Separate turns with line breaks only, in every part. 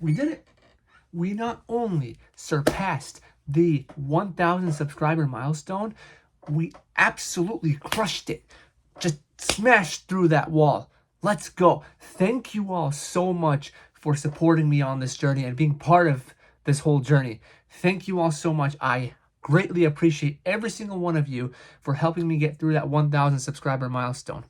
We did it. We not only surpassed the 1,000 subscriber milestone, we absolutely crushed it. Just smashed through that wall. Let's go. Thank you all so much for supporting me on this journey and being part of this whole journey. Thank you all so much. I greatly appreciate every single one of you for helping me get through that 1,000 subscriber milestone.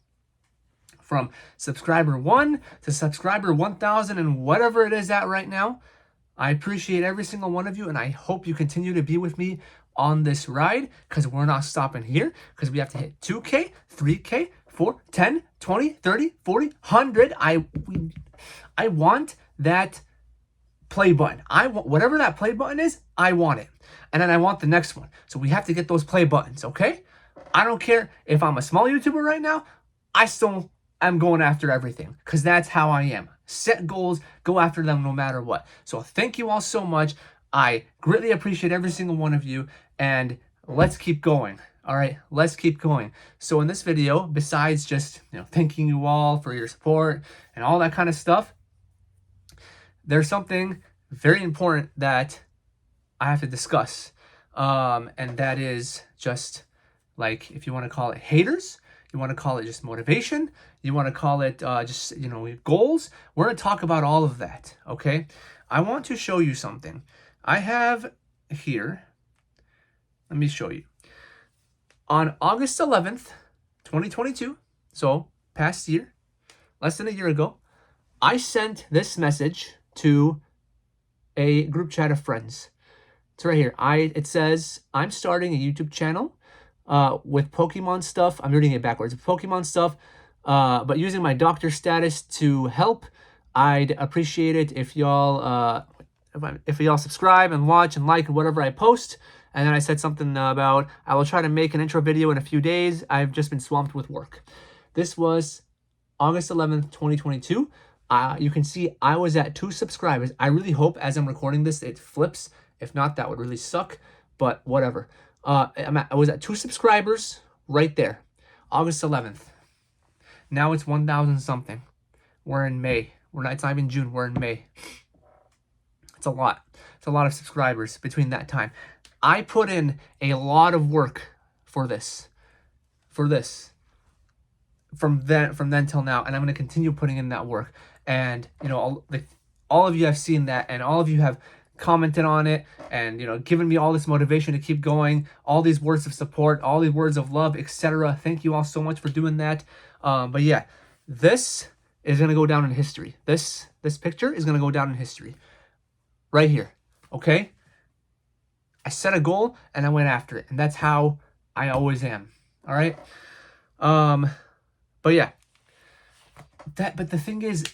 From subscriber 1 to subscriber 1,000 and whatever it is at right now, I appreciate every single one of you, and I hope you continue to be with me on this ride, because we're not stopping here, because we have to hit 2K, 3K, 4, 10, 20, 30, 40, 100. I want that play button. I want whatever that play button is, I want it. And then I want the next one. So we have to get those play buttons, okay? I don't care if I'm a small YouTuber right now, I still am going after everything, because that's how I am. Set goals, go after them no matter what. So thank you all so much. I greatly appreciate every single one of you, and let's keep going. All right, let's keep going. So in this video, besides just thanking you all for your support and all that kind of stuff, there's something very important that I have to discuss, and that is just, like, if you want to call it haters, you want to call it just motivation, you want to call it just goals, we're going to talk about all of that. Okay, I want to show you something I have here. Let me show you. On August 11th, 2022, so past year, less than a year ago, I sent this message to a group chat of friends. It's right here. It says, I'm starting a YouTube channel with Pokemon stuff. I'm reading it backwards. Pokemon stuff, but using my doctor status to help. I'd appreciate it if y'all subscribe and watch and like whatever I post. And then I said something about, I will try to make an intro video in a few days. I've just been swamped with work. This was August 11th, 2022. You can see I was at 2 subscribers. I really hope as I'm recording this, it flips. If not, that would really suck, but whatever. I was at 2 subscribers right there, August 11th. Now it's 1,000 something. We're in May. It's not even June. We're in May. It's a lot. It's a lot of subscribers between that time. I put in a lot of work for this. From then till now, and I'm going to continue putting in that work. And all of you have seen that, and all of you have commented on it, and given me all this motivation to keep going, all these words of support, all these words of love, etc. Thank you all so much for doing that. But yeah, this is going to go down in history. This picture is going to go down in history right here. Okay, I set a goal and I went after it, and that's how I always am. All right. But yeah, but the thing is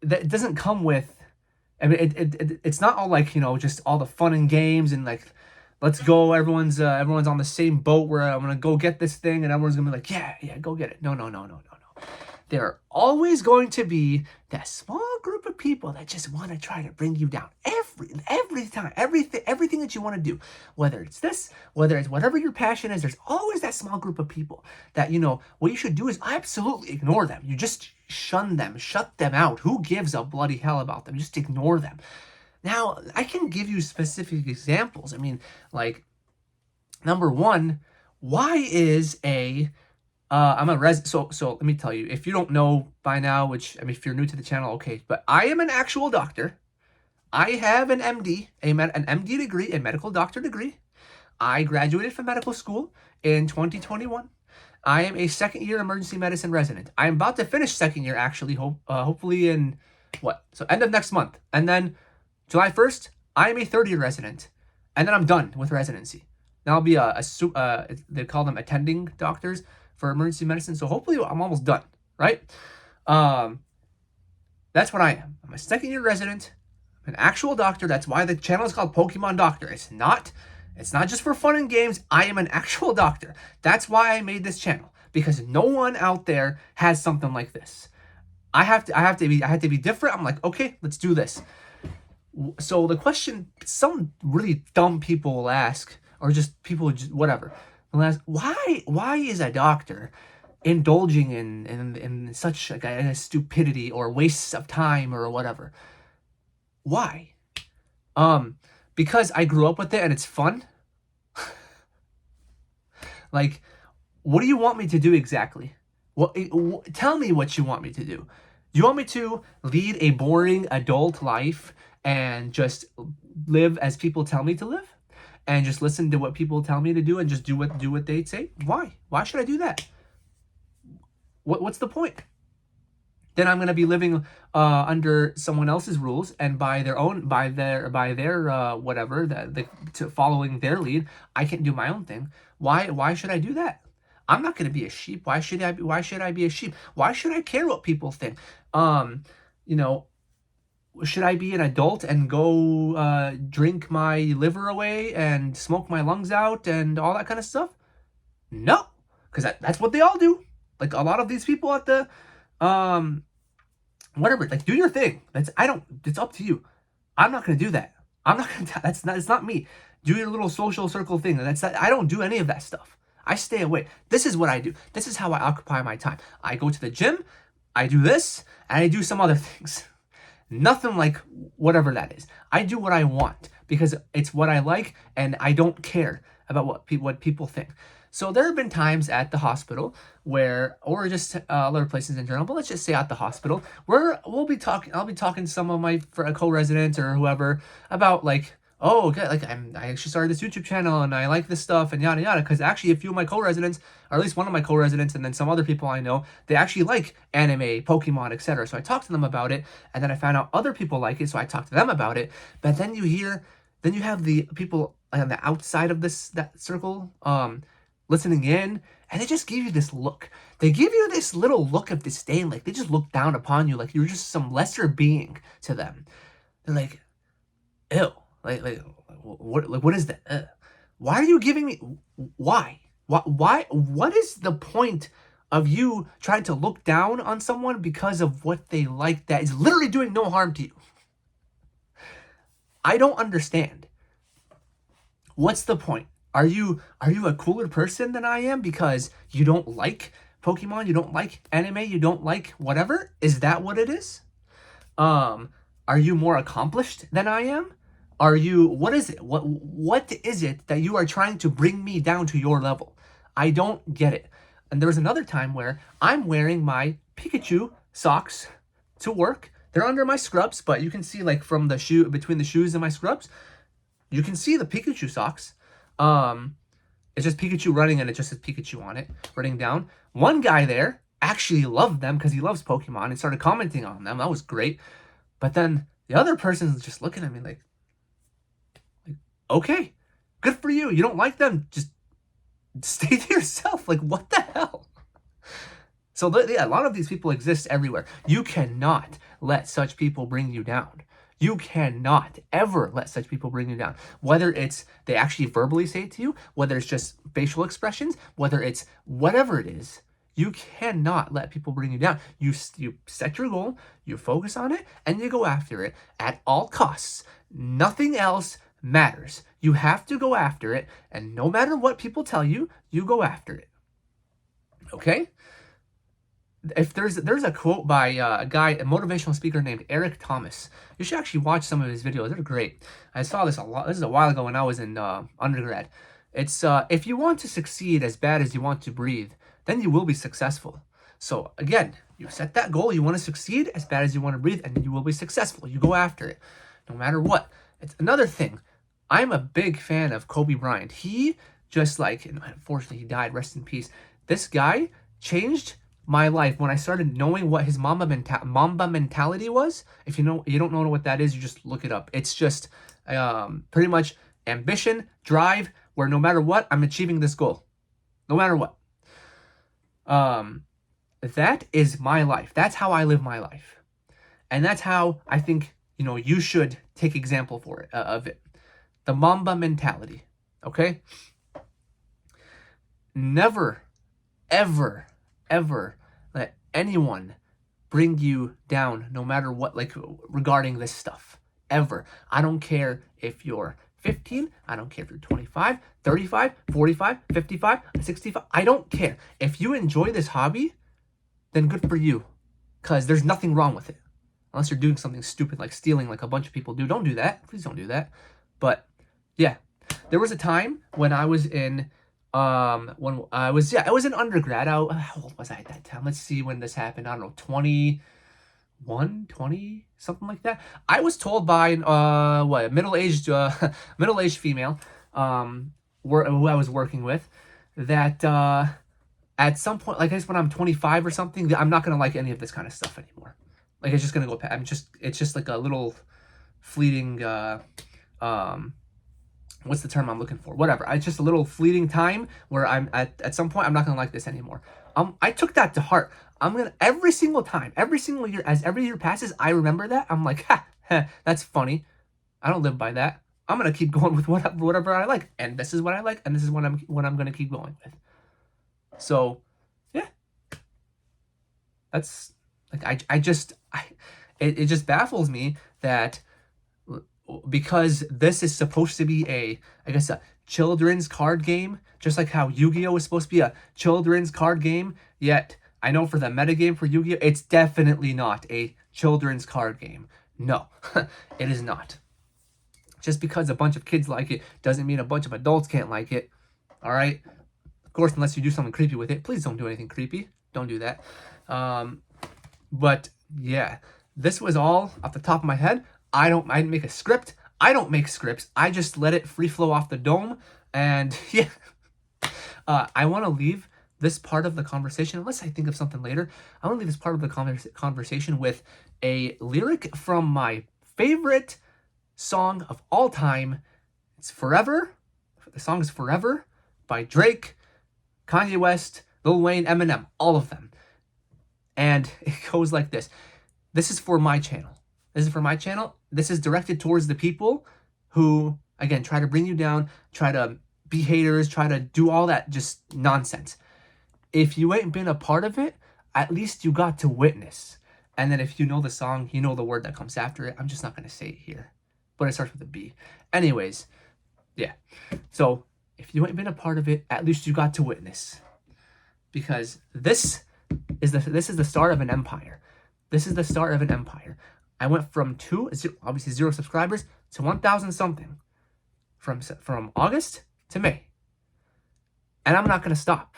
that it doesn't come with, I mean, it's not all like, just all the fun and games and like, let's go, everyone's on the same boat where I'm going to go get this thing and everyone's going to be like, yeah, go get it. No. There are always going to be that small group of people that just want to try to bring you down every time, everything that you want to do, whether it's this, whether it's whatever your passion is, there's always that small group of people that, what you should do is absolutely ignore them. You just shun them, shut them out. Who gives a bloody hell about them? Just ignore them. Now, I can give you specific examples. I mean, like, number one, why is so let me tell you, if you don't know by now, which, I mean, if you're new to the channel, okay, but I am an actual doctor. I have an MD, an MD degree, a medical doctor degree. I graduated from medical school in 2021. I am a second-year emergency medicine resident. I'm about to finish second year, actually, hopefully in, so end of next month. And then July 1st, I am a third-year resident. And then I'm done with residency. Now I'll be they call them attending doctors for emergency medicine. So hopefully I'm almost done, right? That's what I am. I'm a second-year resident. I'm an actual doctor. That's why the channel is called Pokemon Doctor. It's not just for fun and games. I am an actual doctor. That's why I made this channel, because no one out there has something like this. I have to be different. I'm like, okay, let's do this. So the question some really dumb people will ask, or just people just whatever, will ask, why is a doctor indulging in such like a stupidity or wastes of time or whatever? Why? Because I grew up with it and it's fun. Like, what do you want me to do exactly? Tell me what you want me to do. You want me to lead a boring adult life and just live as people tell me to live? And just listen to what people tell me to do and just do what they say? Why? Why should I do that? What's the point? Then I'm gonna be living under someone else's rules and by their whatever to following their lead. I can't do my own thing. Why should I do that? I'm not gonna be a sheep. Why should I be a sheep? Why should I care what people think? Um, you know, should I be an adult and go drink my liver away and smoke my lungs out and all that kind of stuff? No, because that's what they all do. Like a lot of these people at the um whatever, like do your thing. It's up to you. I'm not gonna do that. I'm not gonna it's not me. Do your little social circle thing. I don't do any of that stuff. I stay away. This is what I do. This is how I occupy my time. I go to the gym, I do this, and I do some other things. Nothing like whatever that is. I do what I want because it's what I like and I don't care about what people think. So there have been times at the hospital where, or just other places in general, but let's just say at the hospital where I'll be talking to some of my co-residents or whoever about like, oh, okay, like I actually started this YouTube channel and I like this stuff and yada yada. Because actually, a few of my co-residents, or at least one of my co-residents, and then some other people I know, they actually like anime, Pokemon, etc. So I talked to them about it, and then I found out other people like it, so I talked to them about it. But then you have the people on the outside of that circle, listening in, and they just give you this look. They give you this little look of disdain, like they just look down upon you, like you're just some lesser being to them. They're like, ew. What is that? Why are you giving me? Why? What is the point of you trying to look down on someone because of what they like that is literally doing no harm to you? I don't understand. What's the point? Are you a cooler person than I am because you don't like Pokemon, you don't like anime, you don't like whatever? Is that what it is? Are you more accomplished than I am? What is it? What is it that you are trying to bring me down to your level? I don't get it. And there was another time where I'm wearing my Pikachu socks to work. They're under my scrubs, but you can see like from the shoe, between the shoes and my scrubs, you can see the Pikachu socks. It's just Pikachu running and it just says Pikachu on it, running down. One guy there actually loved them because he loves Pokemon and started commenting on them. That was great. But then the other person's just looking at me like, okay, good for you. You don't like them, just stay to yourself. Like, what the hell? So yeah, a lot of these people exist everywhere. You cannot let such people bring you down. You cannot ever let such people bring you down. Whether it's they actually verbally say it to you, whether it's just facial expressions, whether it's whatever it is, you cannot let people bring you down. You set your goal, you focus on it, and you go after it at all costs. Nothing else matters. You have to go after it, and no matter what people tell you, you go after it. Okay? If there's a quote by a motivational speaker named Eric Thomas. You should actually watch some of his videos. They're great. I saw this a lot. This is a while ago when I was in undergrad. It's if you want to succeed as bad as you want to breathe, then you will be successful. So again, you set that goal. You want to succeed as bad as you want to breathe, and you will be successful. You go after it, no matter what. It's another thing. I'm a big fan of Kobe Bryant. He just like, unfortunately, he died. Rest in peace. This guy changed my life when I started knowing what his Mamba mentality was. If you don't know what that is, you just look it up. It's just pretty much ambition, drive, where no matter what, I'm achieving this goal. No matter what. That is my life. That's how I live my life. And that's how I think, you should take example of it. The Mamba mentality. Okay? Never, ever, ever let anyone bring you down, no matter what, like regarding this stuff. Ever. I don't care if you're 15, I don't care if you're 25, 35, 45, 55, 65. I don't care. If you enjoy this hobby, then good for you. Because there's nothing wrong with it. Unless you're doing something stupid like stealing like a bunch of people do. Don't do that. Please don't do that. But yeah, there was a time when I was in when I was in undergrad. How old was I at that time? Let's see when this happened. I don't know, 20, something like that. I was told by what, middle-aged female who I was working with, that at some point, like I guess when I'm 25 or something, that I'm not gonna like any of this kind of stuff anymore. Like it's just gonna go past. It's just like a little fleeting what's the term I'm looking for? Whatever. It's just a little fleeting time where I'm at some point I'm not gonna like this anymore. I took that to heart. I'm gonna every single time, every single year, as every year passes, I remember that. I'm like, that's funny. I don't live by that. I'm gonna keep going with whatever I like, and this is what I like, and this is what I'm gonna keep going with. So, yeah, that's like it just baffles me that, because this is supposed to be a children's card game, just like how Yu-Gi-Oh is supposed to be a children's card game, yet I know for the metagame for Yu-Gi-Oh, it's definitely not a children's card game. No, it is not. Just because a bunch of kids like it doesn't mean a bunch of adults can't like it. All right? Of course, unless you do something creepy with it. Please don't do anything creepy. Don't do that. But yeah, this was all off the top of my head. I didn't make a script. I don't make scripts. I just let it free flow off the dome. And yeah, I want to leave this part of the conversation, unless I think of something later, I want to leave this part of the conversation with a lyric from my favorite song of all time. It's Forever. The song is Forever by Drake, Kanye West, Lil Wayne, Eminem, all of them. And it goes like this. This is for my channel. This is for my channel. This is directed towards the people who, again, try to bring you down, try to be haters, try to do all that just nonsense. If you ain't been a part of it, at least you got to witness. And then if you know the song, you know the word that comes after it. I'm just not going to say it here, but it starts with a B. Anyways, yeah. So if you ain't been a part of it, at least you got to witness. Because this is the start of an empire. This is the start of an empire. I went from obviously 0 subscribers to 1,000 something from August to May. And I'm not going to stop.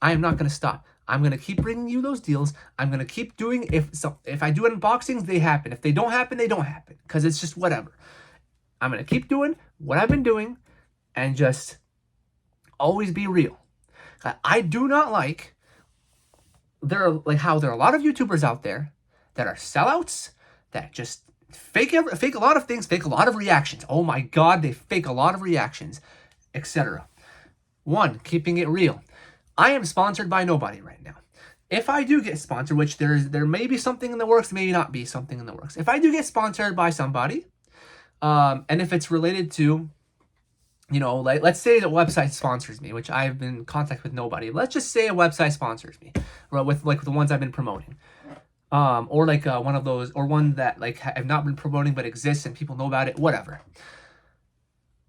I am not going to stop. I'm going to keep bringing you those deals. I'm going to keep doing, if I do unboxings, they happen. If they don't happen, they don't happen. Because it's just whatever. I'm going to keep doing what I've been doing and just always be real. I do not like, how there are a lot of YouTubers out there that are sellouts, that just fake a lot of things, fake a lot of reactions. Oh my God, they fake a lot of reactions, etc. One, keeping it real. I am sponsored by nobody right now. If I do get sponsored, which there may be something in the works, may not be something in the works. If I do get sponsored by somebody, and if it's related to, like let's say the website sponsors me, which I've been in contact with nobody. Let's just say a website sponsors me, with the ones I've been promoting. Or like one of those, or one that like I've not been promoting but exists and people know about it, whatever.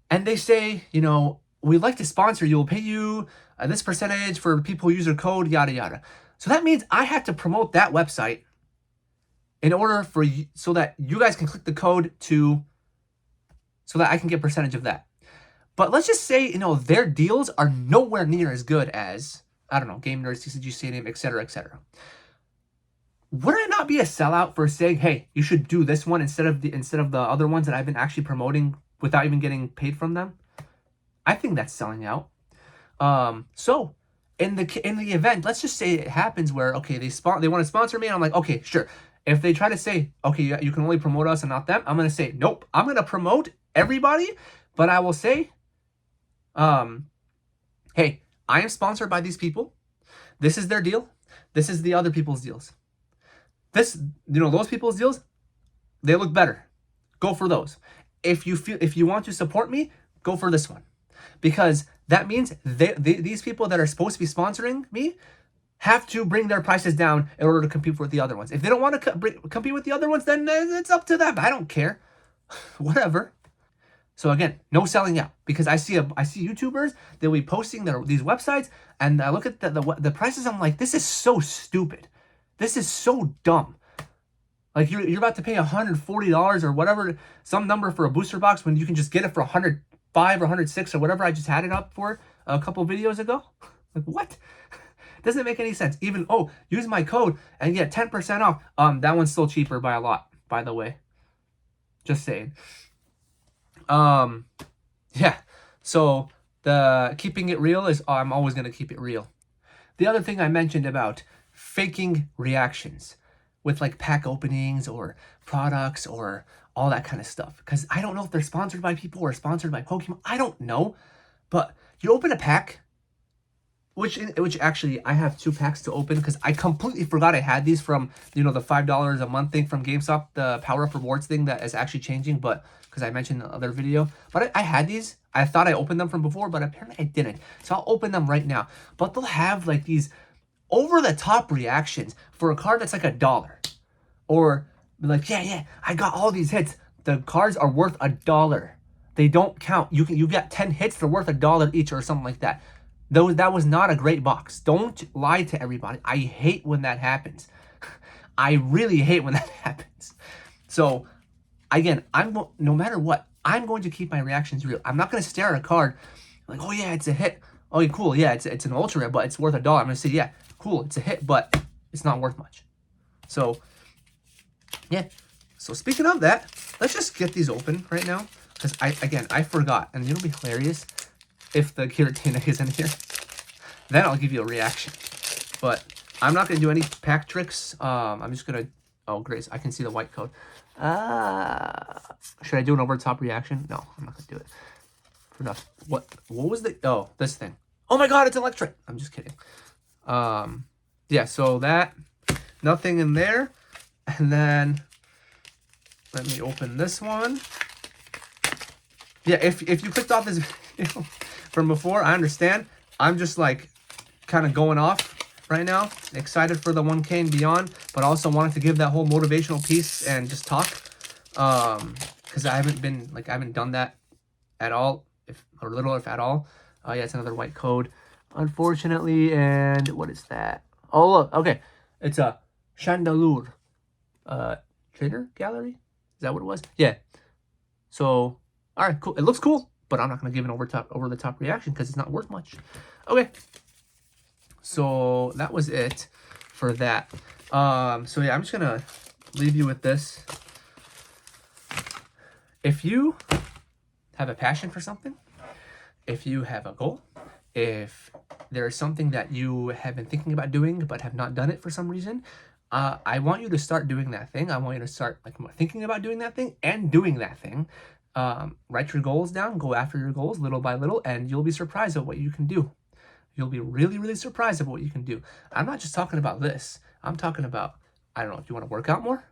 And they say, we'd like to sponsor you. We'll pay you this percentage for people who use your code, yada, yada. So that means I have to promote that website in order for you, so that you guys can click the code so that I can get a percentage of that. But let's just say, their deals are nowhere near as good as, I don't know, Game Nerds, TCG Stadium, etc., etc. Would I not be a sellout for saying, hey, you should do this one instead of the other ones that I've been actually promoting without even getting paid from them? I think that's selling out. So in the event, let's just say it happens where, okay, they want to sponsor me, and I'm like, okay, sure. If they try to say, okay, you can only promote us and not them, I'm going to say, nope, I'm going to promote everybody, but I will say, hey, I am sponsored by these people. This is their deal. This is the other people's deals. Those people's deals, they look better. Go for those. If you want to support me, go for this one. Because that means these people that are supposed to be sponsoring me have to bring their prices down in order to compete with the other ones. If they don't want to compete with the other ones, then it's up to them. I don't care. Whatever. So again, no selling out, because I see YouTubers, they'll be posting these websites, and I look at the prices. I'm like, this is so stupid. This is so dumb. Like you're about to pay $140 or whatever, some number for a booster box when you can just get it for 105 or 106 or whatever I just had it up for a couple videos ago. Like what? Doesn't make any sense. Even, oh, use my code and get 10% off. That one's still cheaper by a lot, by the way. Just saying. Yeah. So the keeping it real is, I'm always going to keep it real. The other thing I mentioned about faking reactions with like pack openings or products or all that kind of stuff. Because I don't know if they're sponsored by people or sponsored by Pokemon. I don't know. But you open a pack, which actually I have 2 packs to open because I completely forgot I had these from, the $5 a month thing from GameStop, the Power Up Rewards thing that is actually changing, but because I mentioned in the other video. But I had these. I thought I opened them from before, but apparently I didn't. So I'll open them right now. But they'll have like these over-the-top reactions for a card that's like $1. Or like, yeah, I got all these hits. The cards are worth $1. They don't count. You got 10 hits, they're worth $1 each or something like that. That was not a great box. Don't lie to everybody. I hate when that happens. I really hate when that happens. So again, no matter what, I'm going to keep my reactions real. I'm not going to stare at a card like, oh yeah, it's a hit. Oh yeah, cool. Yeah, it's an ultra rare, but it's worth $1. I'm going to say, yeah, cool, it's a hit, but it's not worth much. So yeah. So speaking of that, let's just get these open right now. Because I forgot. And it'll be hilarious if the Giratina is in here. Then I'll give you a reaction. But I'm not going to do any pack tricks. I'm just going to... Oh, Grace, I can see the white code. Should I do an over-the-top reaction? No, I'm not going to do it. For enough. What was the... Oh, this thing. Oh my god, it's electric. I'm just kidding. Yeah, so that... Nothing in there. And then... Let me open this one. Yeah, if you clicked off this video from before, I understand. I'm just like kind of going off right now. Excited for the 1K and beyond, but also wanted to give that whole motivational piece and just talk. Because I haven't done that at all, if at all. Yeah, it's another white code, unfortunately. And what is that? Oh, look, okay. It's a Chandelure Trader Gallery. Is that what it was? Yeah. So, all right, cool. It looks cool, but I'm not going to give an over the top reaction because it's not worth much. Okay. So that was it for that. So yeah, I'm just going to leave you with this. If you have a passion for something, if you have a goal, if there is something that you have been thinking about doing but have not done it for some reason, I want you to start doing that thing. I want you to start thinking about doing that thing and doing that thing. Write your goals down, go after your goals little by little, and you'll be surprised at what you can do. You'll be really, really surprised at what you can do. I'm not just talking about this. I'm talking about, I don't know, do you want to work out more? What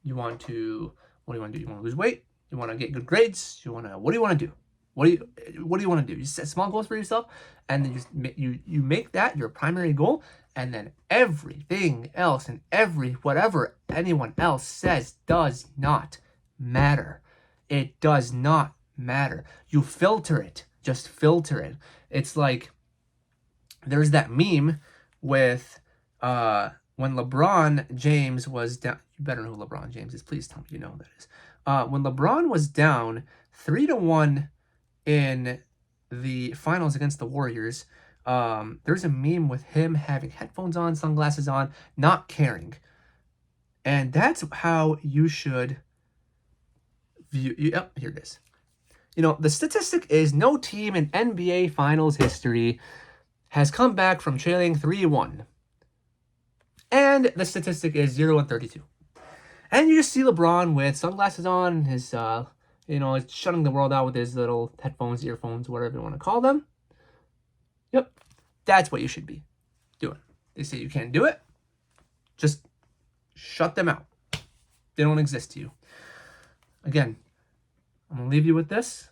do you want to do? You want to lose weight? You want to get good grades? What do you want to do? What do you want to do? You set small goals for yourself, and then you make that your primary goal, and then everything else and whatever anyone else says does not matter. It does not matter. You filter it. Just filter it. It's like there's that meme with when LeBron James was down. You better know who LeBron James is. Please tell me you know who that is. When LeBron was down 3-1 in the finals against the Warriors, there's a meme with him having headphones on, sunglasses on, not caring. And that's how you should view... here it is. The statistic is no team in NBA Finals history has come back from trailing 3-1. And the statistic is 0-32. And you just see LeBron with sunglasses on, his, it's shutting the world out with his little headphones, earphones, whatever you want to call them. Yep. That's what you should be doing. They say you can't do it. Just shut them out. They don't exist to you. Again, I'm going to leave you with this.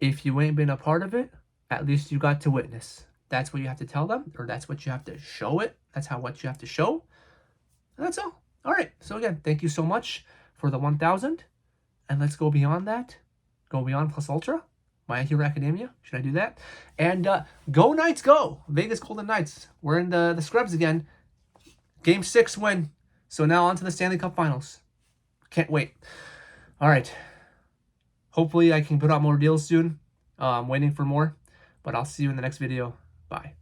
If you ain't been a part of it, at least you got to witness. That's what you have to tell them, or that's what you have to show it. That's what you have to show. And that's all. All right. So again, thank you so much for the 1,000. And let's go beyond that. Go beyond plus ultra. My Hero Academia. Should I do that? And go Knights, go. Vegas Golden Knights. We're in the scrubs again. Game 6 win. So now on to the Stanley Cup Finals. Can't wait. All right. Hopefully I can put out more deals soon. I'm waiting for more, but I'll see you in the next video. Bye.